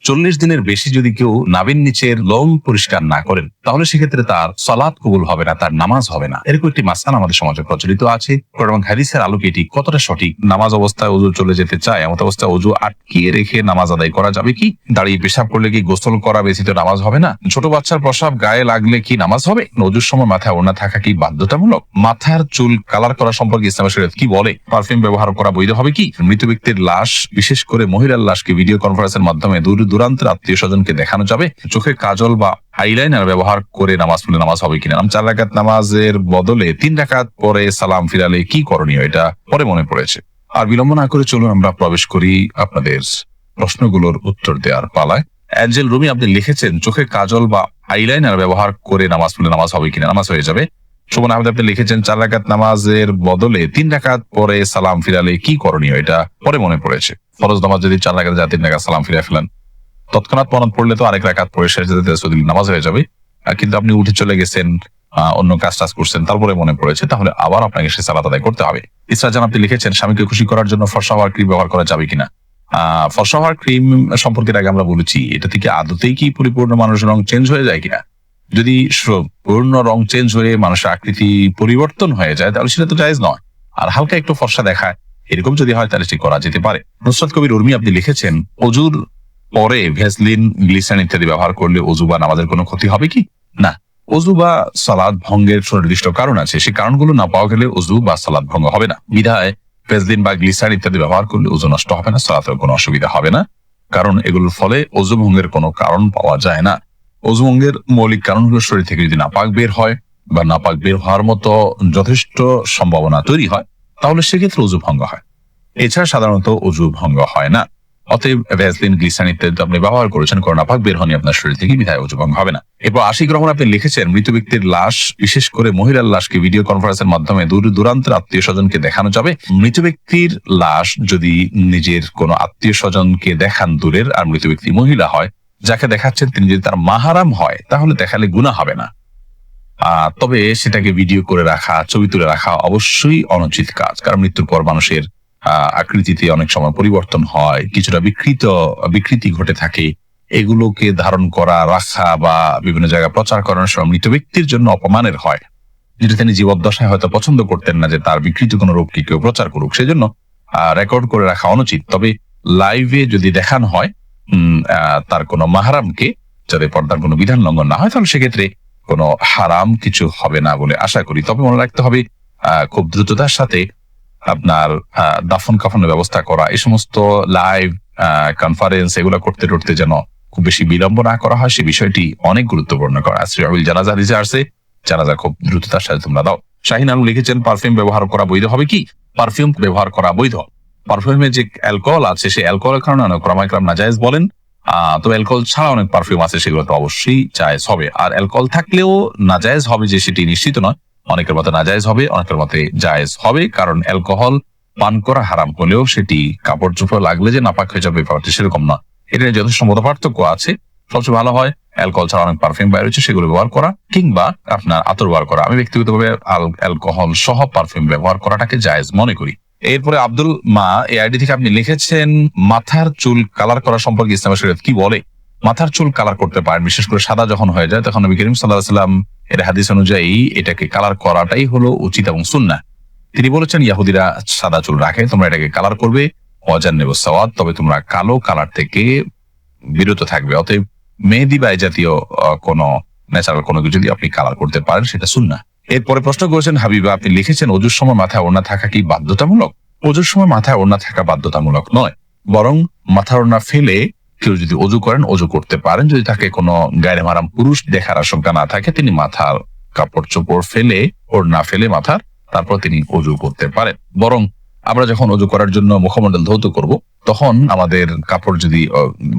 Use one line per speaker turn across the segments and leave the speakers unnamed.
40 দিনের বেশি যদি কেউ নাভির নিচের লোম পরিষ্কার না করেন তাহলে সেক্ষেত্রে তার সালাত কবুল হবে না, তার নামাজ হবে না। এরকম একটি মাসআলা আমাদের সমাজে প্রচলিত আছে। এবং হাদিসের আলোকে এটি কতটা সঠিক? নামাজ অবস্থায় ওযু চলে যেতে চায়, এমন অবস্থায় ওযু আটকিয়ে রেখে নামাজ আদায় করা যাবে কি? দাঁড়িয়ে পেশাব করলে কি গোসল করা ব্যতীত নামাজ হবে না? ছোট বাচ্চার প্রসাব গায়ে লাগলে কি নামাজ হবে? ওযুর সময় মাথায় ওড়না থাকা কি বাধ্যতামূলক? মাথার চুল কালার করা সম্পর্কে ইসলামের শরীয়ত কি বলে? পারফিউম ব্যবহার করা বৈধ হবে কি? মৃত ব্যক্তির লাশ, বিশেষ করে মহিলার লাশকে ভিডিও কনফারেন্সের মাধ্যমে দূর দূরান্তের আত্মীয় স্বজনকে দেখানো যাবে? চোখে কাজল বা আইলাইনার ব্যবহার করে নামাজ পড়লে নামাজ হবে কিনা? 4 রাকাত নামাজের বদলে 3 রাকাত পরে সালাম ফিরালে কি করণীয়? এটা পরে মনে পড়েছে। আর বিলম্ব না করে চলুন আমরা প্রবেশ করি আপনাদের প্রশ্নগুলোর উত্তর দেওয়ার পালায়। অ্যাঞ্জেল রুমি আপনি লিখেছেন, চোখে কাজল বা আইলাইনার ব্যবহার করে নামাজ পড়লে নামাজ হবে কিনা? নামাজ হয়ে যাবে। শোভন আহমেদ আপনি লিখেছেন, 4 রাকাত নামাজের বদলে 3 রাকাত পরে সালাম ফিরালে কি করণীয়? এটা পরে মনে পড়েছে। ফরজ নামাজ যদি 4 রাকাত যায় 3 রাকাত সালাম ফিরে ফেলেন, তৎক্ষণাৎ মনে পড়লে তো আরেক রাকাত পরে শেষ নামাজ হয়ে যাবে। কিন্তু আপনি উঠে চলে গেছেন, অন্য কাজ টাজ করছেন, তারপরে মনে পড়েছে, তাহলে আবার আপনাকে সে সালাত আদায় করতে হবে। ইসরা জান আপনি লিখেছেন, স্বামীকে খুশি করার জন্য ফর্সা হওয়ার ক্রিম ব্যবহার করা যাবে কিনা? ফর্সা হওয়ার ক্রিম সম্পর্কে আগে আমরা বলেছি, এটা থেকে আদতেই কি পরিপূর্ণ মানুষের রং চেঞ্জ হয়ে যায় কিনা? যদি পূর্ণ রং চেঞ্জ হয়ে মানুষের আকৃতি পরিবর্তন হয়ে যায় তাহলে সেটা তো জায়েজ নয়। আর হালকা একটু ফর্সা দেখায় এরকম যদি হয় তাহলে সেটা করা যেতে পারে। নুসরাত কবির উর্মি আপনি লিখেছেন, ওযুর পরে ভ্যাসলিন, গ্লিসারিন ইত্যাদি ব্যবহার করলে ওযু বা নামাজের কোনো ক্ষতি হবে কি? না, ওযু বা সালাত ভঙ্গের সুনির্দিষ্ট কারণ আছে, সেই কারণগুলো না পাওয়া গেলে ওযু বা সালাত ভঙ্গ হবে না। বিধায় ভ্যাসলিন বা গ্লিসারিন ইত্যাদি ব্যবহার করলে ওযু নষ্ট হবে না, সালাতের কোনো অসুবিধা হবে না, কারণ এগুলোর ফলে ওযু ভঙ্গের কোনো কারণ পাওয়া যায় না। ওযু ভঙ্গের মৌলিক কারণগুলো শরীর থেকে যদি নাপাক বের হয় বা নাপাক বের হওয়ার মতো যথেষ্ট সম্ভাবনা তৈরি হয় তাহলে সেক্ষেত্রে ওযু ভঙ্গ হয়। এছাড়া সাধারণত ওযু ভঙ্গ হয় না। অতএব ভ্যাসলিন, গ্লিসারিন ইত্যাদি আপনি ব্যবহার করেছেন, কারণ নাপাক বের হয়নি আপনার শরীর থেকে, বিধায় ওযু ভঙ্গ হবে না। এরপর আশিক রহমান আপনি লিখেছেন, মৃত ব্যক্তির লাশ, বিশেষ করে মহিলার লাশকে ভিডিও কনফারেন্সের মাধ্যমে দূর দূরান্তের আত্মীয় স্বজনকে দেখানো যাবে? মৃত ব্যক্তির লাশ যদি নিজের কোনো আত্মীয় স্বজনকে দেখান দূরের, আর মৃত ব্যক্তি মহিলা হয়, যাকে দেখাচ্ছেন তিনি যদি তার মাহারাম হয় তাহলে দেখালে গুনাহ হবে না। তবে সেটাকে ভিডিও করে রাখা, ছবি তুলে রাখা অবশ্যই অনুচিত কাজ, কারণ মৃত্যুর পর মানুষের আকৃতিতে অনেক সময় পরিবর্তন হয়, কিছুটা বিকৃতি ঘটে থাকে। এগুলোকে ধারণ করা, রাখা বা বিভিন্ন জায়গায় প্রচার করার সময় মৃত ব্যক্তির জন্য অপমানের হয়, যেটা তিনি জীবদ্দশায় হয়তো পছন্দ করতেন না যে তার বিকৃত কোনো রূপকে কেউ প্রচার করুক, সেজন্য রেকর্ড করে রাখা অনুচিত। তবে লাইভে যদি দেখানো হয় তার কোনো মাহারামকে, যাতে পর্দার কোনো বিধান লঙ্ঘন না হয়, তাহলে সেক্ষেত্রে কোনো হারাম কিছু হবে না বলে আশা করি। তবে মনে রাখতে হবে খুব দ্রুততার সাথে আপনার দাফন কাফনের ব্যবস্থা করা, এই সমস্ত লাইভ কনফারেন্স এগুলো করতে টরতে যেন খুব বেশি বিলম্ব না করা হয়, সে বিষয়টি অনেক গুরুত্বপূর্ণ করা। জানাজা হাদিসে আসছে, জানাজা খুব দ্রুততার সাথে তোমরা দাও। শাহিন আলম লিখেছেন, পারফিউম ব্যবহার করা বৈধ হবে কি? পারফিউম ব্যবহার করা বৈধ। পারফিউমে যে অ্যালকোহল আছে, সেই অ্যালকোহলের কারণে অনেক ওলামায়ে নাজায়েজ বলেন। তো অ্যালকোহল ছাড়া অনেক পারফিউম আছে, সেগুলো তো অবশ্যই জায়েজ হবে। আর অ্যালকোহল থাকলেও নাজায়েজ হবে যে সেটি নিশ্চিত নয়, অনেকের মতে নাজায়েজ হবে, অনেকের মতে জায়েজ হবে, কারণ অ্যালকোহল পান করা হারাম হলেও সেটি কাপড় চোপড় লাগলে যে নাপাক হয়ে যাবে ব্যাপারটি সেরকম নয়। এটা যথেষ্ট মত পার্থক্য আছে। সবচেয়ে ভালো হয় অ্যালকোহল ছাড়া অনেক পারফিউম বাইরে হচ্ছে সেগুলো ব্যবহার করা, কিংবা আপনার আতর ব্যবহার করা। আমি ব্যক্তিগতভাবে অ্যালকোহল সহ পারফিউম ব্যবহার করাটাকে জায়েজ মনে করি। এরপরে আব্দুল মা এই আইডি থেকে আপনি লিখেছেন, মাথার চুল কালার করা সম্পর্কে ইসলামের শরীয়ত কি বলে? মাথার চুল কালার করতে পারেন, বিশেষ করে সাদা যখন হয়ে যায় তখন নবী করিম সাল্লাল্লাহু আলাইহি ওয়াসাল্লাম এর হাদিস অনুযায়ী এটাকে কালার করাটাই হলো উচিত এবং সুন্নাহ। তিনি বলেছেন, ইহুদিরা সাদা চুল রাখে, তোমরা এটাকে কালার করবে, ওয়াজান্নিবু সাওয়াদ, তবে তোমরা কালো কালার থেকে বিরত থাকবে। অতএব মেহেদি বা জাতীয় কোনো ন্যাচারাল কোনো কিছু যদি আপনি কালার করতে পারেন সেটা সুন্নাহ। এরপরে প্রশ্ন করেছেন হাবিবা, আপনি লিখেছেন, ওযুর সময় মাথায় ওড়না থাকা কি বাধ্যতামূলক? ওযুর সময় মাথায় ওড়না থাকা বাধ্যতামূলক নয়, বরং মাথার ওড়না ফেলে কেউ যদি ওযু করেন, ওযু করতে পারেন। যদি তাকে কোনো গায়রে মাহরাম পুরুষ দেখার আশঙ্কা না থাকে, তিনি মাথার কাপড় চোপড় ফেলে, ওড়না ফেলে মাথার, তারপর তিনি ওযু করতে পারেন। বরং আমরা যখন ওযু করার জন্য মুখমণ্ডল ধৌত করব, তখন আমাদের কাপড় যদি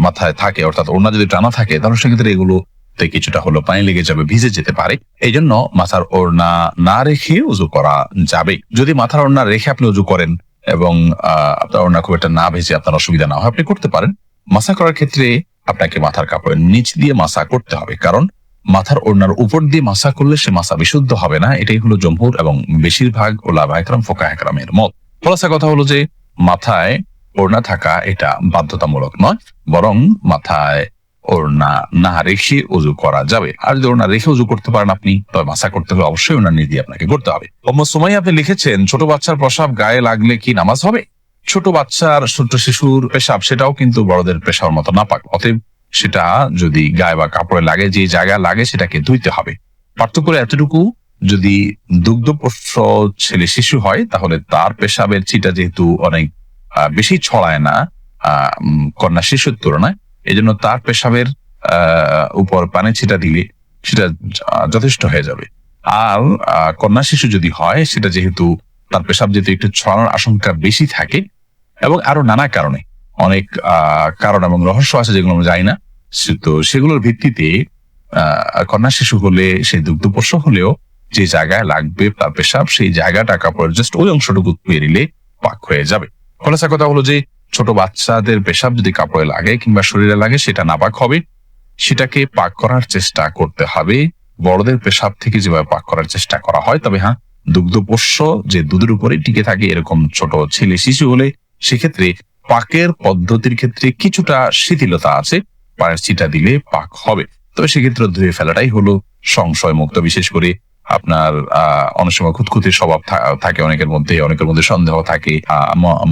মাথায় থাকে, অর্থাৎ ওড়না যদি টানা থাকে, তাহলে সেক্ষেত্রে এগুলোতে কিছুটা হলো পানি লেগে যাবে, ভিজে যেতে পারে। এই জন্য মাথার ওড়না না রেখে ওযু করা যাবে। যদি মাথার ওড়না রেখে আপনি ওযু করেন এবং আপনার ওড়না খুব একটা না ভেজে আপনার অসুবিধা না হয়, আপনি করতে পারেন। মাসা করার ক্ষেত্রে আপনাকে মাথার কাপড়ের নিচ দিয়ে মাসা করতে হবে, কারণ মাথার ওড়নার উপর দিয়ে মাসা করলে সে মাসা বিশুদ্ধ হবে না। এটাই হলো জমহুর এবং বেশিরভাগ উলামায়ে কেরাম, ফুকাহায়ে কেরামের মত। খোলাসা কথা হলো যে মাথায় ওড়না থাকা এটা বাধ্যতামূলক নয়, বরং মাথায় ওড়না না রেখে উজু করা যাবে। আর যদি ওড়না রেখে উজু করতে পারেন আপনি, তবে মাসা করতে হলে অবশ্যই ওড়না নিয়ে দিয়ে আপনাকে করতে হবে। সময় আপনি লিখেছেন, ছোট বাচ্চার প্রসাব গায়ে লাগলে কি নামাজ হবে? ছোট বাচ্চার, ছোট শিশুর পেশাব সেটাও কিন্তু বড়দের পেশার মতো নাপাক, অতএব সেটা যদি গায়ে বা কাপড়ে লাগে, যে জায়গায় লাগে সেটাকে ধুইতে হবে। পার্থক্য এতটুকু, যদি দুগ্ধপোষ্য ছেলে শিশু হয় তাহলে তার পেশাবের ছিটা যেহেতু অনেক বেশি ছড়ায় না কন্যা শিশুর তুলনায়, এই জন্য তার পেশাবের উপর পানি ছিটা দিলে সেটা যথেষ্ট হয়ে যাবে। আর কন্যা শিশু যদি হয়, সেটা যেহেতু তার পেশাব যেহেতু একটু ছড়ানোর আশঙ্কা বেশি থাকে, এবং আরো নানা কারণে, অনেক কারণ এবং রহস্য আছে যেগুলো আমরা জানি না, তো সেগুলোর ভিত্তিতে কন্যা শিশু হলে, সেই দুগ্ধপোষ্য হলেও যে জায়গায় লাগবে তার পেশাব, সেই জায়গাটা কাপড়ের জাস্ট ওই অংশটুকু ধুয়ে নিলে পাক হয়ে যাবে। খোলাসা কথা হলো যে ছোট বাচ্চাদের পেশাব যদি কাপড়ে লাগে কিংবা শরীরে লাগে সেটা নাপাক হবে, সেটাকে পাক করার চেষ্টা করতে হবে বড়দের পেশাব থেকে যেভাবে পাক করার চেষ্টা করা হয়। তবে হ্যাঁ, দুগ্ধপোষ্য যে দুধের উপরে টিকে থাকে এরকম ছোট ছেলে শিশু হলে সেক্ষেত্রে পাকের পদ্ধতির ক্ষেত্রে কিছুটা শিথিলতা আছে, পায়ের ছিটা দিলে পাক হবে। তবে সেক্ষেত্রে ধুয়ে ফেলাটাই হলো সংশয় মুক্ত। বিশেষ করে আপনার অনেক সময় খুঁতখুঁতির স্বভাব থাকে অনেকের মধ্যে সন্দেহ থাকে,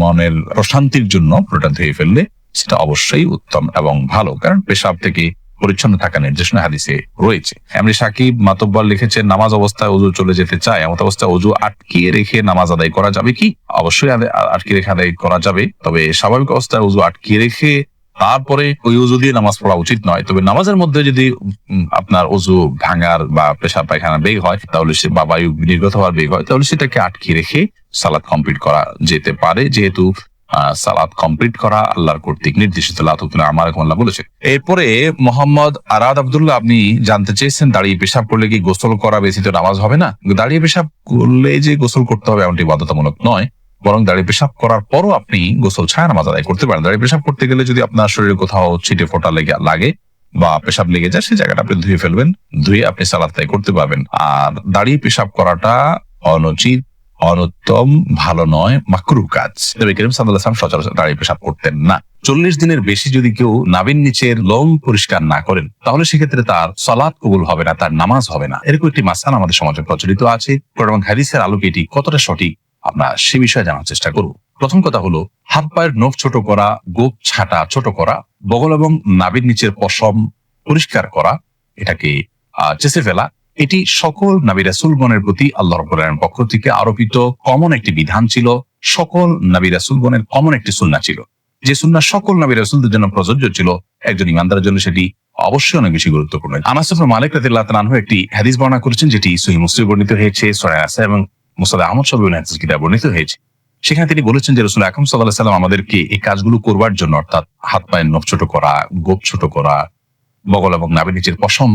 মনের প্রশান্তির জন্য পুরোটা ধুয়ে ফেললে সেটা অবশ্যই উত্তম এবং ভালো, কারণ পেশাব থেকে পরিচ্ছন্ন থাকা নির্দেশনা হাদিসে রয়েছে। এমনি সাকিব মাতব্বর লিখেছেন, নামাজ অবস্থায় ওযু চলে যেতে চায়, এমন অবস্থায় ওযু আটকিয়ে রেখে নামাজ আদায় করা যাবে কি? অবশ্যই আটকে রেখে আদায় করা যাবে, তবে স্বাভাবিক অবস্থায় ওযু আটকিয়ে রেখে তারপরে ওই ওযু দিয়ে নামাজ পড়া উচিত নয়। তবে নামাজের মধ্যে যদি আপনার ওযু ভাঙার বা পেশাব পায়খানা বেগ হয় তাহলে সে বা বায়ু নির্গত হওয়ার বেগ হয় তাহলে সেটাকে আটকে রেখে সালাত কমপ্লিট করা যেতে পারে, যেহেতু সালাত কমপ্লিট করা আল্লাহর কর্তৃক নির্দেশিত। আমার বলেছে। এরপরে মোহাম্মদ আরাদ আব্দুল্লাহ, আপনি জানতে চেয়েছেন দাঁড়িয়ে পেশাব করলে কি গোসল করা ব্যতীত নামাজ হবে না? দাঁড়িয়ে পেশাব করলে যে গোসল করতে হবে এমনটি বাধ্যতামূলক নয়, বরং দাঁড়িয়ে পেশাব করার পরও আপনি গোসল ছাড়া নামাজ আদায় করতে পারেন। দাঁড়িয়ে পেশাব করতে গেলে যদি আপনার শরীরে কোথাও ছিটে ফোঁটা লাগে বা পেশাব লেগে যায়, সেই জায়গাটা আপনি ধুয়ে ফেলবেন, ধুয়ে আপনি সালাত আদায় করতে পারবেন। আর দাঁড়িয়ে পেশাব করাটা অনুচিত, অনুত্তম, ভালো নয়, মাকরুহ কাজ। নবী করিম সাল্লাল্লাহু আলাইহি ওয়াসাল্লাম সচরাচর দাঁড়িয়ে পেশাব করতেন না। 40 দিনের বেশি যদি কেউ নাভির নিচের লোম পরিষ্কার না করেন তাহলে সেক্ষেত্রে তার সালাত কবুল হবে না, তার নামাজ হবে না। এরকম একটি মাসআলা আমাদের সমাজে প্রচলিত আছে, এবং হাদিসের আলোকে এটি কতটা সঠিক আমরা সে বিষয়ে জানার চেষ্টা করব। প্রথম কথা হলো, হাত পায়ের নখ ছোট করা, গোপ ছাটা ছোট করা, বগল এবং নাভির নিচের পশম পরিষ্কার করা, এটাকে চেঁচে ফেলা, এটি সকল নবী রাসূলগণের প্রতি আল্লাহ রাব্বুল আলামিনের পক্ষ থেকে আরোপিত কমন একটি বিধান ছিল, সকল নবী রাসূলগণের কমন একটি সুন্নাহ ছিল। যে সুন্নাহ সকল নবী রাসূলদের জন্য প্রযোজ্য ছিল, একজন ইমানদারের জন্য সেটি অবশ্যই অনেক বেশি গুরুত্বপূর্ণ। আনাস ইবনে মালিক রাদিয়াল্লাহু তাআলা আনহু একটি হাদিস বর্ণনা করেছেন, যেটি সহিহ মুসলিম বর্ণিত হয়েছে, সূরা নাসা এবং মুসনাদ আহমদ সব হাদিস কিতাবে বর্ণিত হয়েছে। সেখানে তিনি বলেছেন যে রাসূল আকরাম সাল্লাল্লাহু আলাইহি ওয়াসাল্লাম আমাদেরকে এই কাজগুলো করবার জন্য, অর্থাৎ হাত পায়ের নখ ছোট করা, গোপ ছোট করা, বগল এবং নাভির নিচের পশম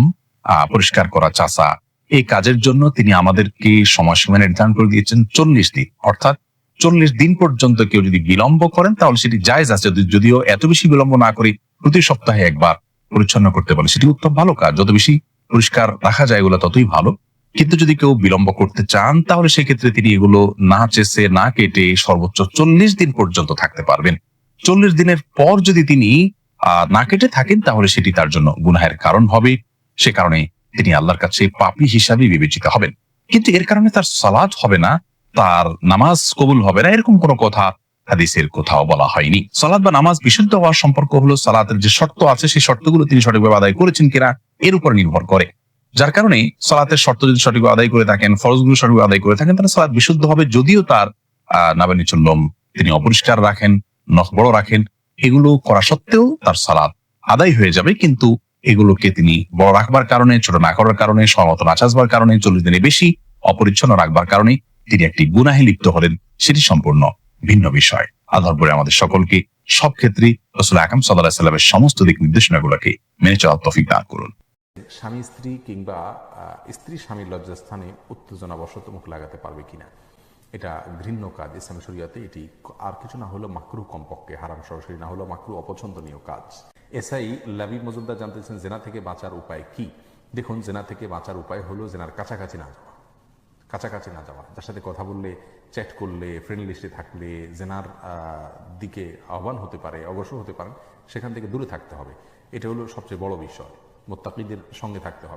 পরিষ্কার করা, চাষা, এই কাজের জন্য তিনি আমাদেরকে সময়সীমা নির্ধারণ করে দিয়েছেন 40 দিন। অর্থাৎ 40 দিন পর্যন্ত কেউ যদি বিলম্ব করেন তাহলে সেটি জায়েজ আছে, যদিও এত বেশি বিলম্ব না করে প্রতি সপ্তাহে একবার পরিচ্ছন্ন করতে পারে সেটি উত্তম ভালো কাজ। যত বেশি পরিষ্কার রাখা যায় এগুলো ততই ভালো। কিন্তু যদি কেউ বিলম্ব করতে চান তাহলে সেক্ষেত্রে তিনি এগুলো না চেষে না কেটে সর্বোচ্চ 40 দিন পর্যন্ত থাকতে পারবেন। 40 দিনের পর যদি তিনি না কেটে থাকেন তাহলে সেটি তার জন্য গুনাহের কারণ হবে, সে কারণে তিনি আল্লাহর কাছে পাপী হিসাবে বিবেচিত হবেন। কিন্তু এর কারণে তার সালাত হবে না, তার নামাজ কবুল হবে না, এরকম কোনো কথা হাদিসের কোথাও বলা হয়নি। সালাত বা নামাজ বিশুদ্ধ হওয়ার সম্পর্ক হলো সালাতের যে শর্ত আছে সেই শর্তগুলো তিনি সঠিকভাবে আদায় করেছেন কিনা এর উপর নির্ভর করে। যার কারণে সালাতের শর্ত যদি সঠিকভাবে আদায় করে থাকেন, ফরজগুলো সঠিকভাবে আদায় করে থাকেন, তাহলে সালাত বিশুদ্ধ হবে। যদিও তার নাভির নিচের লোম তিনি অপরিষ্কার রাখেন, নখ বড় রাখেন, এগুলো করা সত্ত্বেও তার সালাত আদায় হয়ে যাবে। কিন্তু এগুলোকে তিনি বড় রাখবার কারণে, ছোট না করার কারণে, সমত না চাষবার কারণে, 40 দিনের বেশি অপরিচ্ছন্ন রাখবার কারণে তিনি একটি গুনাহে লিপ্ত হলেন, সেটি সম্পূর্ণ ভিন্ন বিষয়। আল্লাহর পরে আমাদের সকলকে সব ক্ষেত্রে রাসূল আকরাম সাল্লাল্লাহু আলাইহি ওয়াসাল্লামের সমস্ত দিক নির্দেশনাগুলোকে মেনে চলার তৌফিক দান করুন।
স্বামী স্ত্রী কিংবা স্ত্রী স্বামীর লজ্জাস্থানে উত্তেজনাবশত মুখ লাগাতে পারবে কিনা, এটা ঘৃণ্য কাজ ইসলামী শরীয়তে। এটি আর কিছু না হলো মাকরুহ, কমপক্ষে হারাম সরাসরি না হলো মাকরুহ, অপছন্দনীয় কাজ। এসআই লাবিব মজুমদার জানতেছেন জেনা থেকে বাঁচার উপায় কি? দেখুন, জেনা থেকে বাঁচার উপায় হলো জেনার কাছাকাছি না যাওয়া। কাছাকাছি না যাওয়া, যার সাথে কথা বললে, চ্যাট করলে, ফ্রেন্ড লিস্টে থাকলে জেনার দিকে আহ্বান হতে পারে, অগ্রসর হতে পারেন, সেখান থেকে দূরে থাকতে হবে। এটা হলো সবচেয়ে বড় বিষয়, মুত্তাকিদের সঙ্গে থাকতে হবে।